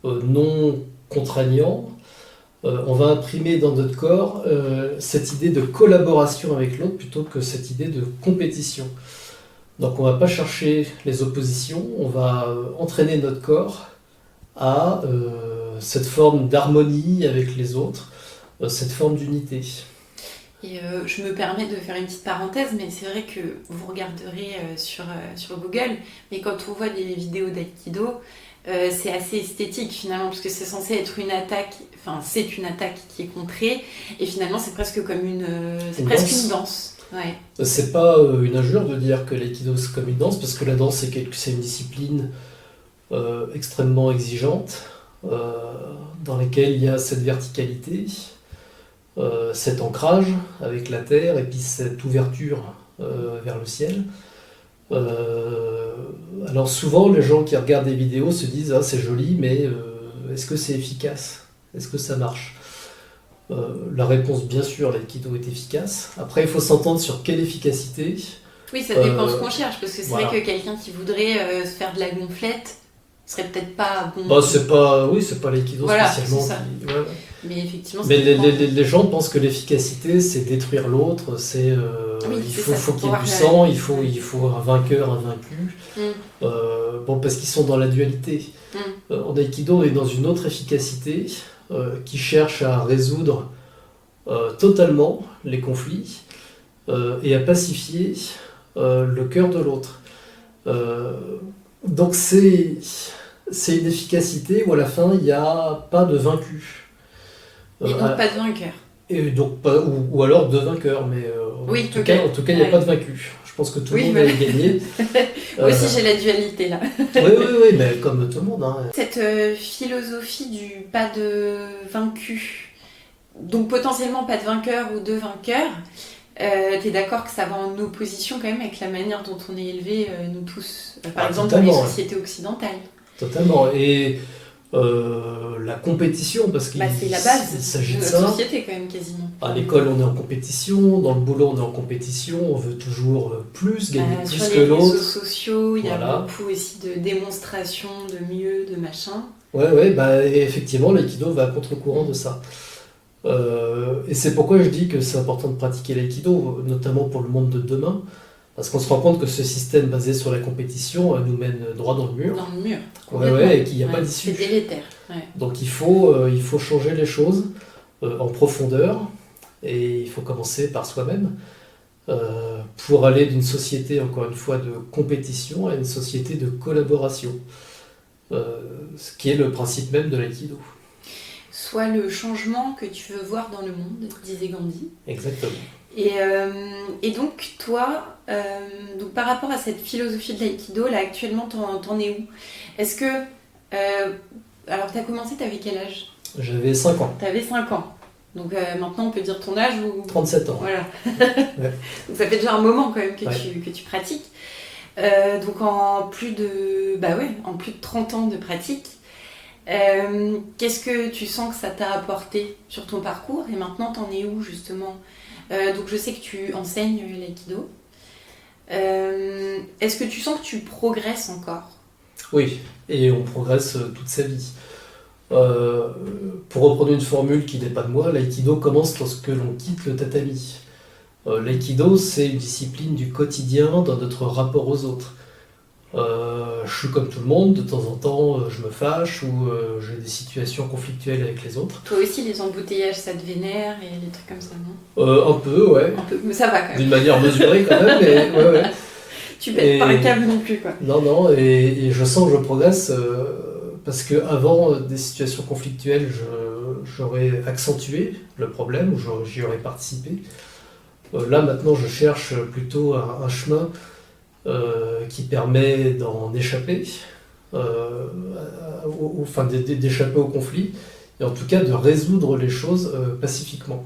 non contraignants. On va imprimer dans notre corps cette idée de collaboration avec l'autre plutôt que cette idée de compétition. Donc on ne va pas chercher les oppositions, on va entraîner notre corps à cette forme d'harmonie avec les autres, cette forme d'unité. Et je me permets de faire une petite parenthèse, mais c'est vrai que vous regarderez sur Google, mais quand on voit des vidéos d'aïkido, c'est assez esthétique finalement, parce que c'est censé être une attaque, enfin c'est une attaque qui est contrée, et finalement c'est presque comme une danse. Ouais. C'est pas une injure de dire que l'aïkido c'est comme une danse, parce que la danse c'est une discipline extrêmement exigeante, dans laquelle il y a cette verticalité, cet ancrage avec la terre, et puis cette ouverture vers le ciel. Alors souvent les gens qui regardent des vidéos se disent « Ah c'est joli, mais est-ce que c'est efficace? Est-ce que ça marche ?» La réponse, bien sûr, l'aïkido est efficace. Après, il faut s'entendre sur quelle efficacité. Oui, ça dépend ce qu'on cherche, parce que c'est vrai que quelqu'un qui voudrait se faire de la gonflette, serait peut-être pas bon. Bah, c'est pas l'aïkido Voilà, spécialement c'est ça. qui... ouais. Mais effectivement, Mais ça dépend. les gens pensent que l'efficacité, c'est détruire l'autre, Oui, il c'est faut, ça, faut faut qu'il y ait pouvoir du le- sang, il faut un vainqueur, un vaincu. Mm, Bon, parce qu'ils sont dans la dualité. mm. En Aikido, on est dans une autre efficacité qui cherche à résoudre totalement les conflits et à pacifier le cœur de l'autre. Donc c'est une efficacité où à la fin, il n'y a pas de vaincu. Et donc pas de vainqueur. Et donc pas, ou alors deux vainqueurs, mais Oui, en tout ok. cas, il n'y a Ouais. pas de vaincu. Je pense que tout le Oui, monde voilà. a gagné. Moi aussi, j'ai la dualité là. Oui, mais comme tout le monde. Hein. Cette philosophie du pas de vaincu, donc potentiellement pas de vainqueur ou de vainqueur, t'es d'accord que ça va en opposition quand même avec la manière dont on est élevé, nous tous, par Ah, exemple dans les totalement, ouais. sociétés occidentales. Totalement. Et la compétition, parce qu'il C'est la base il de s'agit de notre ça. société quand même quasiment. À l'école, on est en compétition, dans le boulot, on est en compétition, on veut toujours plus, gagner Sur plus les que réseaux l'autre. sociaux, il y a Voilà. beaucoup aussi de démonstrations de mieux, de machin. Ouais, et effectivement, l'aïkido va à contre-courant de ça. Et c'est pourquoi je dis que c'est important de pratiquer l'aïkido, notamment pour le monde de demain, parce qu'on se rend compte que ce système basé sur la compétition nous mène droit dans le mur. Dans le mur. Ouais, et qu'il n'y a pas d'issue. C'est délétère. Ouais. Donc il faut changer les choses en profondeur, et il faut commencer par soi-même pour aller d'une société, encore une fois, de compétition à une société de collaboration, ce qui est le principe même de l'aïkido. Soit le changement que tu veux voir dans le monde, disait Gandhi. Exactement. Et donc, toi, donc par rapport à cette philosophie de l'aïkido, là actuellement, t'en es où? Est-ce que. Alors, t'as commencé, t'avais quel âge? J'avais 5 ans, T'avais 5 ans. Donc maintenant, on peut dire ton âge ou. 37 ans. Voilà. Ouais. Donc ça fait déjà un moment quand même que, Ouais. que tu pratiques. Donc en plus de 30 ans de pratique, qu'est-ce que tu sens que ça t'a apporté sur ton parcours? Et maintenant, t'en es où justement? Donc je sais que tu enseignes l'aïkido. Est-ce que tu sens que tu progresses encore? Oui, et on progresse toute sa vie. Pour reprendre une formule qui n'est pas de moi, l'aïkido commence lorsque l'on quitte le tatami. L'aïkido, c'est une discipline du quotidien dans notre rapport aux autres. Je suis comme tout le monde, de temps en temps je me fâche ou j'ai des situations conflictuelles avec les autres. Toi aussi, les embouteillages, ça te vénère et des trucs comme ça, non? Un peu, ouais. Un peu, mais ça va quand même. D'une manière mesurée quand même, mais ouais. Tu pètes pas un câble non plus, quoi. Non, et je sens que je progresse parce qu'avant des situations conflictuelles, j'aurais accentué le problème ou j'y aurais participé. Là, maintenant, je cherche plutôt un chemin qui permet d'en échapper, d'échapper au conflit, et en tout cas de résoudre les choses pacifiquement.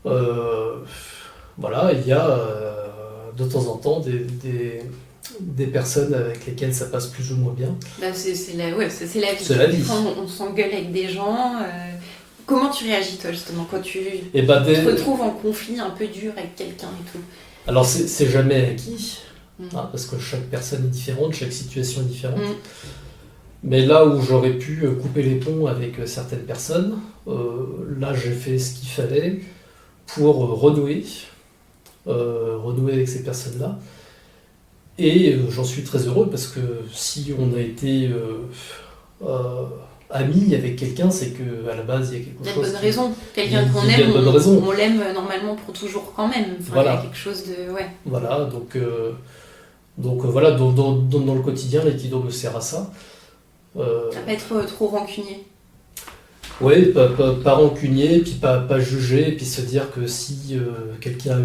Voilà, il y a de temps en temps des personnes avec lesquelles ça passe plus ou moins bien. C'est la vie. C'est la vie. Quand on s'engueule avec des gens, comment tu réagis toi justement quand tu Et bah, te retrouves en conflit un peu dur avec quelqu'un et tout? Alors c'est jamais acquis, parce que chaque personne est différente, chaque situation est différente. Mais là où j'aurais pu couper les ponts avec certaines personnes, là j'ai fait ce qu'il fallait pour renouer avec ces personnes-là. Et j'en suis très heureux parce que si on a été amis avec quelqu'un, c'est qu'à la base il y a quelque chose. Il y a une bonne raison. Quelqu'un qu'on il y a aime, une bonne raison. on l'aime normalement pour toujours quand même. Enfin, Voilà. Il y a quelque chose de. Ouais. Voilà, donc voilà, dans le quotidien, l'aïkido me sert à ça. À pas être trop rancunier. Oui, pas rancunier, puis pas juger, puis se dire que si quelqu'un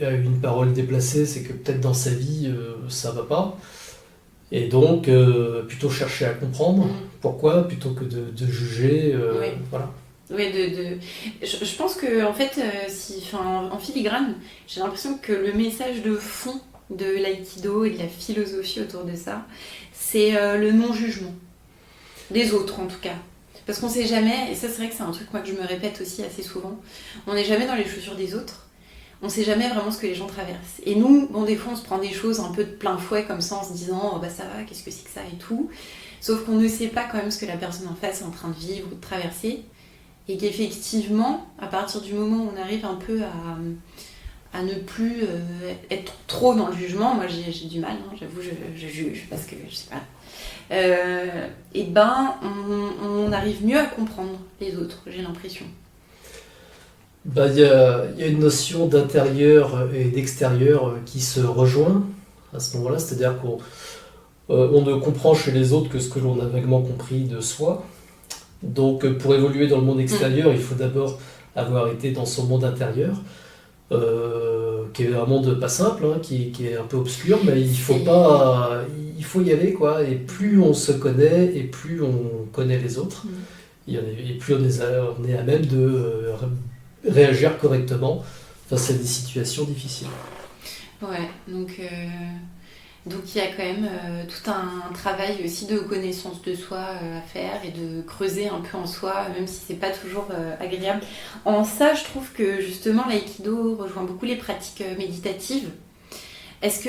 a une parole déplacée, c'est que peut-être dans sa vie, ça va pas. Et donc, plutôt chercher à comprendre pourquoi, plutôt que de juger. Oui. Voilà. Oui, je pense que en fait, en filigrane, j'ai l'impression que le message de fond de l'aïkido et de la philosophie autour de ça, c'est le non-jugement. Des autres en tout cas. Parce qu'on sait jamais, et ça c'est vrai que c'est un truc moi que je me répète aussi assez souvent, on n'est jamais dans les chaussures des autres. on sait jamais vraiment ce que les gens traversent. Et nous, bon, des fois, on se prend des choses un peu de plein fouet comme ça en se disant oh, bah ça va, qu'est-ce que c'est que ça et tout. Sauf qu'on ne sait pas quand même ce que la personne en face est en train de vivre ou de traverser. Et qu'effectivement, à partir du moment où on arrive un peu à ne plus être trop dans le jugement, moi j'ai du mal, hein, j'avoue, je juge parce que je sais pas. Et ben, on arrive mieux à comprendre les autres, j'ai l'impression. Bah, il y a une notion d'intérieur et d'extérieur qui se rejoint à ce moment-là, c'est-à-dire qu'on on ne comprend chez les autres que ce que l'on a vaguement compris de soi. Donc pour évoluer dans le monde extérieur, il faut d'abord avoir été dans son monde intérieur, qui est un monde pas simple, hein, qui est un peu obscur, mais il faut y aller, quoi. Et plus on se connaît, et plus on connaît les autres, et plus on est à même de réagir correctement face à des situations difficiles. Ouais, donc il y a quand même tout un travail aussi de connaissance de soi à faire et de creuser un peu en soi, même si c'est pas toujours agréable. En ça, je trouve que justement l'aïkido rejoint beaucoup les pratiques méditatives. Est-ce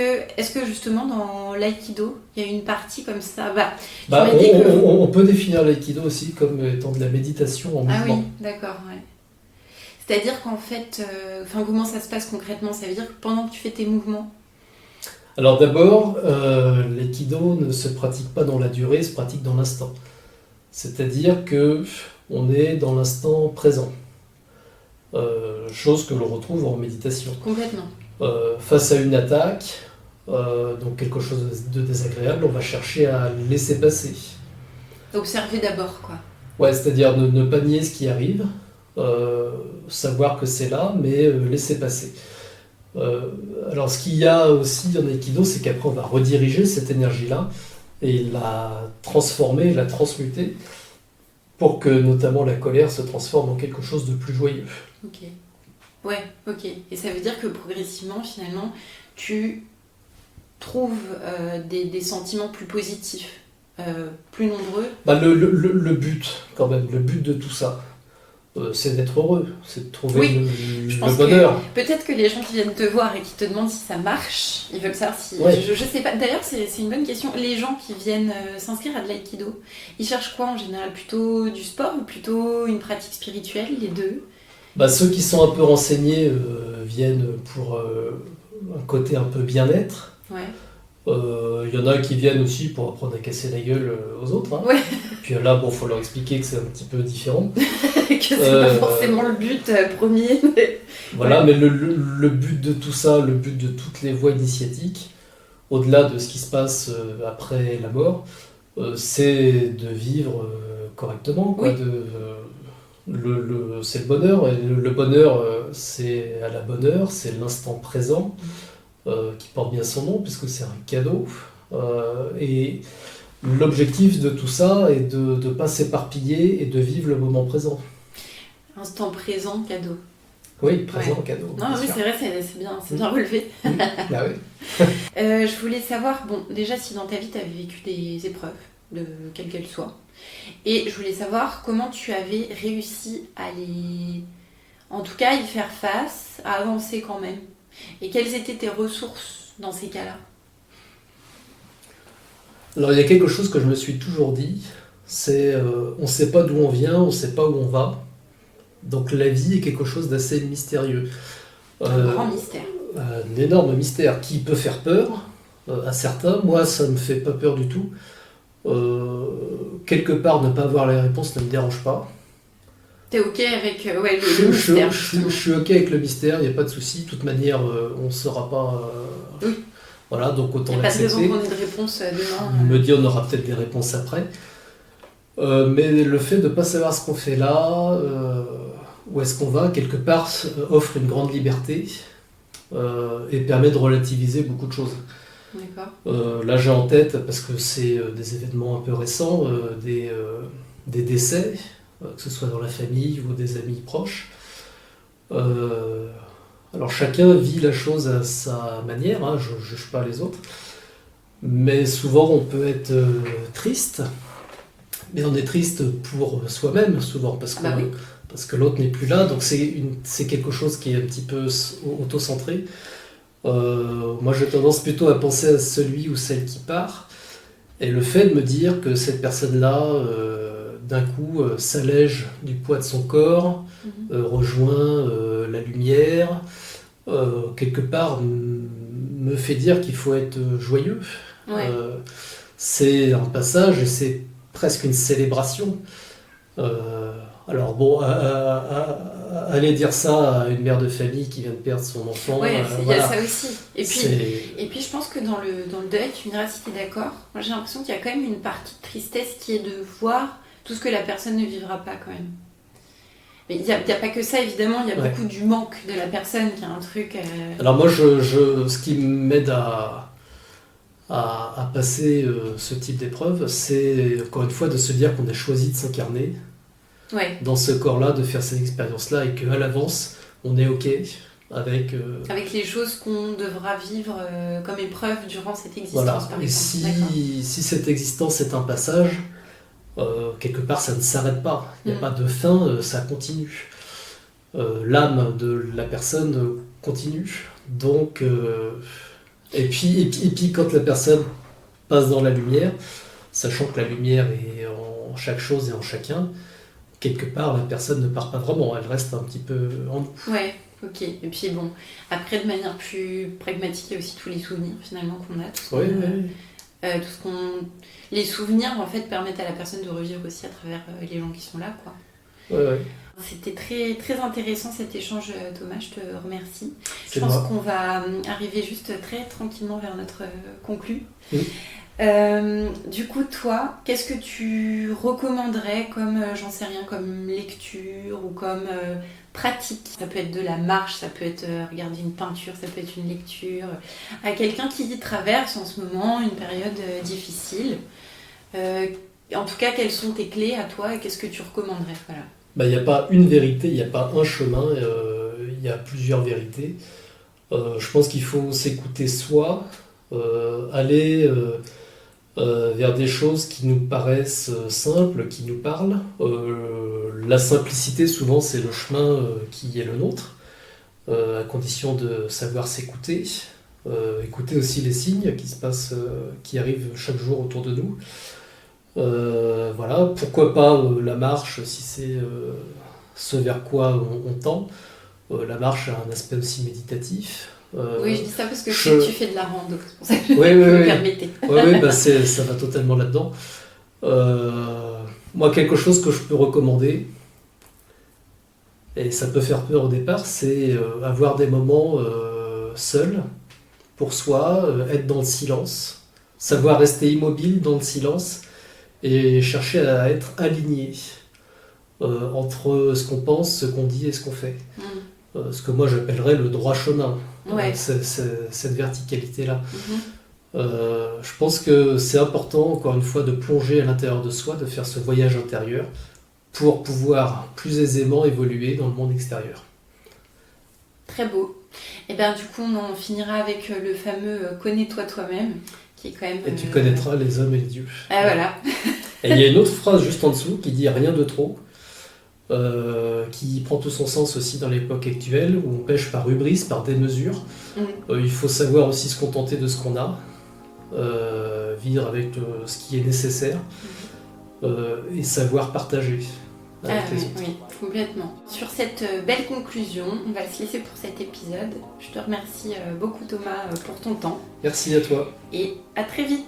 que justement dans l'aïkido, il y a une partie comme ça On peut définir l'aïkido aussi comme étant de la méditation en mouvement. Ah oui, d'accord, ouais. C'est-à-dire qu'en fait, comment ça se passe concrètement? Ça veut dire que pendant que tu fais tes mouvements. Alors d'abord, l'aïkido ne se pratique pas dans la durée, se pratique dans l'instant. C'est-à-dire que on est dans l'instant présent. Chose que l'on retrouve en méditation. Complètement. Face à une attaque, donc quelque chose de désagréable, on va chercher à laisser passer. Observer d'abord, quoi. Ouais, c'est-à-dire ne pas nier ce qui arrive, savoir que c'est là, mais laisser passer. Alors ce qu'il y a aussi en Aikido, c'est qu'après on va rediriger cette énergie-là et la transformer, la transmuter pour que notamment la colère se transforme en quelque chose de plus joyeux. Ok. Ouais, ok. Et ça veut dire que progressivement, finalement, tu trouves des sentiments plus positifs, plus nombreux. Le but, quand même, le but de tout ça, c'est d'être heureux, c'est de trouver le bonheur. Peut-être que les gens qui viennent te voir et qui te demandent si ça marche, ils veulent savoir si... Ouais. Je sais pas. D'ailleurs, c'est une bonne question. Les gens qui viennent s'inscrire à de l'aïkido, ils cherchent quoi en général? Plutôt du sport ou plutôt une pratique spirituelle, les deux? Ceux qui sont un peu renseignés viennent pour un côté un peu bien-être. Ouais. Y en a qui viennent aussi pour apprendre à casser la gueule aux autres. Hein. Ouais. Puis là, faut leur expliquer que c'est un petit peu différent. Que c'est pas forcément le but premier. Voilà, mais le but de tout ça, le but de toutes les voies initiatiques, au-delà de ce qui se passe après la mort, c'est de vivre correctement, quoi. Oui. C'est le bonheur, et le bonheur, c'est à la bonne heure, c'est l'instant présent, qui porte bien son nom, puisque c'est un cadeau. Et l'objectif de tout ça est de ne pas s'éparpiller et de vivre le moment présent. Instant présent, cadeau. Oui, présent, cadeau. Non, oui, c'est vrai, c'est bien relevé. Ah oui. Je voulais savoir, bon, déjà si dans ta vie tu avais vécu des épreuves, de quelles qu'elles soient, et je voulais savoir comment tu avais réussi à en tout cas, y faire face, à avancer quand même, et quelles étaient tes ressources dans ces cas-là? Alors il y a quelque chose que je me suis toujours dit, c'est on ne sait pas d'où on vient, on ne sait pas où on va. Donc la vie est quelque chose d'assez mystérieux. Un grand mystère. Un énorme mystère qui peut faire peur à certains. Moi, ça ne me fait pas peur du tout. Quelque part, ne pas avoir la réponse ne me dérange pas. T'es ok avec le mystère? Je suis ok avec le mystère, il n'y a pas de souci. De toute manière, on ne saura pas... Oui. Voilà, donc autant Il l'accepter. n'y a pas de raison qu'on ait de réponse demain. Me dire on aura peut-être des réponses après. Mais le fait de ne pas savoir ce qu'on fait là, où est-ce qu'on va, quelque part, offre une grande liberté et permet de relativiser beaucoup de choses. D'accord. Là, j'ai en tête, parce que c'est des événements un peu récents, des décès, que ce soit dans la famille ou des amis proches. Alors chacun vit la chose à sa manière, hein, je ne juge pas les autres, mais souvent on peut être triste, mais on est triste pour soi-même souvent, parce qu'on parce que l'autre n'est plus là, donc c'est quelque chose qui est un petit peu auto-centré. Moi j'ai tendance plutôt à penser à celui ou celle qui part, et le fait de me dire que cette personne-là, d'un coup, s'allège du poids de son corps, rejoint la lumière, quelque part me fait dire qu'il faut être joyeux. Ouais. C'est un passage et c'est presque une célébration. Alors bon, aller dire ça à une mère de famille qui vient de perdre son enfant, Ouais, il y a ça aussi. Et c'est... puis je pense que dans le deuil, tu me diras si tu es d'accord, moi j'ai l'impression qu'il y a quand même une partie de tristesse qui est de voir tout ce que la personne ne vivra pas quand même. Mais il n'y a pas que ça, évidemment, il y a beaucoup du manque de la personne qui a un truc... Alors moi, ce qui m'aide à passer ce type d'épreuve, c'est encore une fois de se dire qu'on a choisi de s'incarner dans ce corps-là, de faire ces expériences-là, et qu'à l'avance, on est OK avec les choses qu'on devra vivre comme épreuve durant cette existence, voilà. par Et exemple. si cette existence est un passage, quelque part, ça ne s'arrête pas. Il n'y a pas de fin, ça continue. L'âme de la personne continue. Donc, et puis, quand la personne passe dans la lumière, sachant que la lumière est en chaque chose et en chacun, quelque part, la personne ne part pas vraiment. Elle reste un petit peu en nous. Ouais, ok. Et puis bon, après, de manière plus pragmatique, il y a aussi tous les souvenirs finalement qu'on a. Tout ce qu'on... Les souvenirs en fait permettent à la personne de revivre aussi à travers les gens qui sont là, quoi. Ouais. C'était très, très intéressant cet échange, Thomas, je te remercie. C'est je pense moi. qu'on va arriver juste très tranquillement vers notre conclu. Du coup, toi, qu'est-ce que tu recommanderais comme, j'en sais rien, comme lecture ou comme pratique? Ça peut être de la marche, ça peut être regarder une peinture, ça peut être une lecture. À quelqu'un qui traverse en ce moment une période difficile. En tout cas, quelles sont tes clés à toi et qu'est-ce que tu recommanderais? Voilà. Il n'y a pas une vérité, il n'y a pas un chemin, il y a plusieurs vérités. Je pense qu'il faut s'écouter soi, aller vers des choses qui nous paraissent simples, qui nous parlent. La simplicité, souvent, c'est le chemin qui est le nôtre, à condition de savoir s'écouter, écouter aussi les signes qui se passent, qui arrivent chaque jour autour de nous. Voilà, pourquoi pas la marche si c'est ce vers quoi on tend. La marche a un aspect aussi méditatif. Oui, je dis ça parce que tu fais de la rando, c'est pour ça que je me permettais. Oui, ça va totalement là-dedans. Moi, quelque chose que je peux recommander, et ça peut faire peur au départ, c'est avoir des moments seuls, pour soi, être dans le silence, savoir rester immobile dans le silence, et chercher à être aligné entre ce qu'on pense, ce qu'on dit et ce qu'on fait. Ce que moi j'appellerais le droit chemin, cette verticalité-là. Je pense que c'est important, encore une fois, de plonger à l'intérieur de soi, de faire ce voyage intérieur pour pouvoir plus aisément évoluer dans le monde extérieur. Très beau. Et bien du coup, on en finira avec le fameux « Connais-toi toi-même ». Quand même, et tu connaîtras les hommes et les dieux. Ah voilà. Et il y a une autre phrase juste en dessous qui dit rien de trop, qui prend tout son sens aussi dans l'époque actuelle où on pêche par hubris, par démesure. Il faut savoir aussi se contenter de ce qu'on a, vivre avec ce qui est nécessaire et savoir partager avec les autres. Oui, complètement. Sur cette belle conclusion, on va se laisser pour cet épisode. Je te remercie beaucoup Thomas pour ton temps. Merci à toi. Et à très vite.